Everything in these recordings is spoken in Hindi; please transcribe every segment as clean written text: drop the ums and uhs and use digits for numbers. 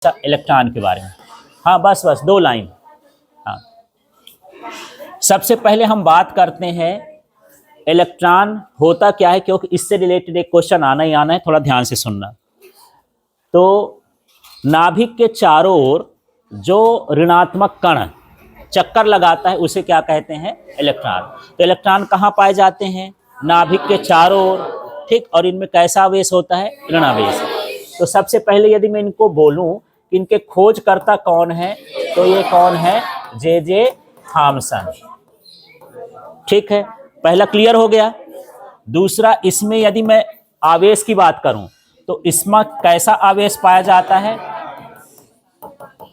इलेक्ट्रॉन के बारे में। हाँ बस बस 2 लाइन। हाँ, सबसे पहले हम बात करते हैं इलेक्ट्रॉन होता क्या है, क्योंकि इससे रिलेटेड एक क्वेश्चन आना ही आना है, थोड़ा ध्यान से सुनना। तो नाभिक के चारों ओर जो ऋणात्मक कण चक्कर लगाता है उसे क्या कहते हैं? इलेक्ट्रॉन। तो इलेक्ट्रॉन कहाँ पाए जाते हैं? नाभिक के चारों ओर, ठीक। और इनमें कैसा आवेश होता है? ऋणावेश। तो सबसे पहले यदि मैं इनको बोलूं कि इनके खोजकर्ता कौन है, तो ये कौन है? J Thomson. ठीक है, पहला क्लियर हो गया। दूसरा, इसमें यदि मैं आवेश की बात करूं तो इसमें कैसा आवेश पाया जाता है?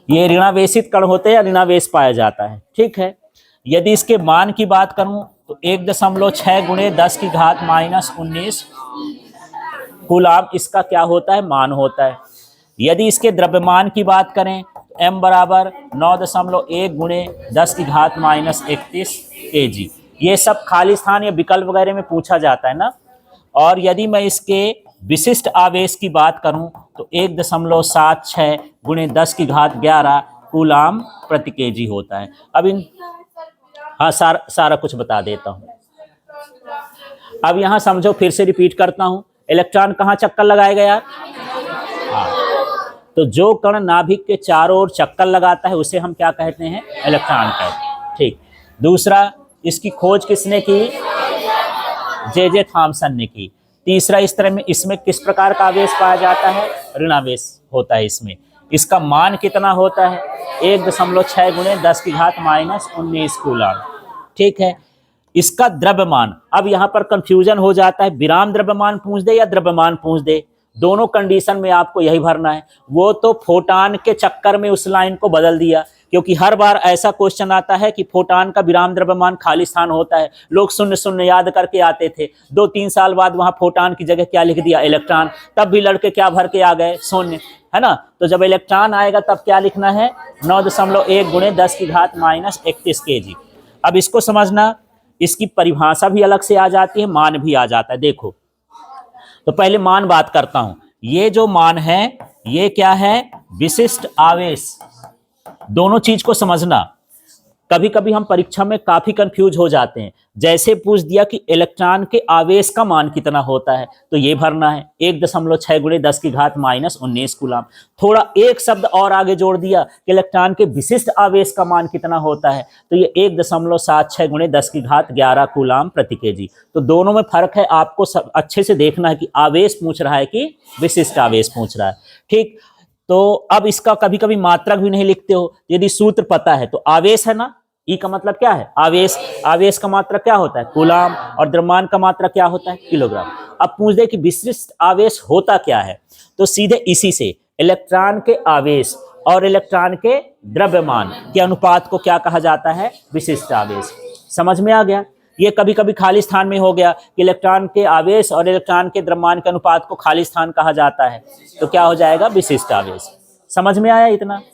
ये ऋणावेशित कण होते हैं या ऋणावेश पाया जाता है। ठीक है, यदि इसके मान की बात करूं तो 1.6 × 10⁻⁻19 कूलाम इसका क्या होता है? मान होता है। यदि इसके द्रव्यमान की बात करें तो m बराबर 9.1 × 10⁻31 kg। ये सब खाली स्थान या विकल्प वगैरह में पूछा जाता है ना। और यदि मैं इसके विशिष्ट आवेश की बात करूं तो 1.76 × 10⁻11 कूलाम प्रति केजी होता है। अब इन हाँ सारा कुछ बता देता हूं। अब यहां समझो, फिर से रिपीट करता हूं, इलेक्ट्रॉन कहां चक्कर लगाएगा यार? हाँ, तो जो कण नाभिक के चारों ओर चक्कर लगाता है उसे हम क्या कहते हैं? इलेक्ट्रॉन कहते हैं। ठीक। दूसरा, इसकी खोज किसने की? जे थॉमसन ने की। तीसरा, इस तरह में इसमें किस प्रकार का आवेश पाया जाता है? ऋणावेश होता है इसमें। इसका मान कितना होता है? 1.6 × 10⁻⁻19 कूलाम। ठीक है, इसका द्रव्यमान, अब यहां पर कंफ्यूजन हो जाता है, विराम द्रव्यमान पूछ दे या द्रव्यमान पूछ दे, दोनों कंडीशन में आपको यही भरना है। वो तो फोटान के चक्कर में उस लाइन को बदल दिया, क्योंकि हर बार ऐसा क्वेश्चन आता है कि फोटान का विराम द्रव्यमान खाली स्थान होता है, लोग शून्य शून्य याद करके आते थे। 2-3 साल बाद वहां फोटान की जगह क्या लिख दिया? इलेक्ट्रॉन। तब भी लड़के क्या भर के आ गए? शून्य, है ना। तो जब इलेक्ट्रॉन आएगा तब क्या लिखना है? 9.1 × 10⁻31 kg। अब इसको समझना, इसकी परिभाषा भी अलग से आ जाती है, मान भी आ जाता है। देखो, तो पहले मान बात करता हूं। ये जो मान है ये क्या है? विशिष्ट आवेश। दोनों चीज को समझना। कभी कभी हम परीक्षा में काफी कंफ्यूज हो जाते हैं। जैसे पूछ दिया कि इलेक्ट्रॉन के आवेश का मान कितना होता है, तो ये भरना है 1.6 × 10⁻⁻19 कूलाम। थोड़ा एक शब्द और आगे जोड़ दिया कि इलेक्ट्रॉन के विशिष्ट आवेश का मान कितना होता है, तो ये 1.76 × 10⁻11 कूलाम प्रति केजी। तो दोनों में फर्क है, आपको अच्छे से देखना है कि आवेश पूछ रहा है कि विशिष्ट आवेश पूछ रहा है। ठीक। तो अब इसका कभी कभी मात्रक भी नहीं लिखते हो, यदि सूत्र पता है तो आवेश है ना, ई का मतलब क्या है? आवेश। आवेश का मात्रक क्या होता है? कूलाम। और द्रव्यमान का मात्रक क्या होता है? किलोग्राम। अब पूछ दे कि विशिष्ट आवेश होता क्या है, तो सीधे इसी से इलेक्ट्रॉन के आवेश और इलेक्ट्रॉन के द्रव्यमान के अनुपात को क्या कहा जाता है? विशिष्ट आवेश। समझ में आ गया? ये कभी कभी खाली स्थान में हो गया कि इलेक्ट्रॉन के आवेश और इलेक्ट्रॉन के द्रव्यमान के अनुपात को खाली स्थान कहा जाता है, तो क्या हो जाएगा? विशिष्ट आवेश। समझ में आया इतना?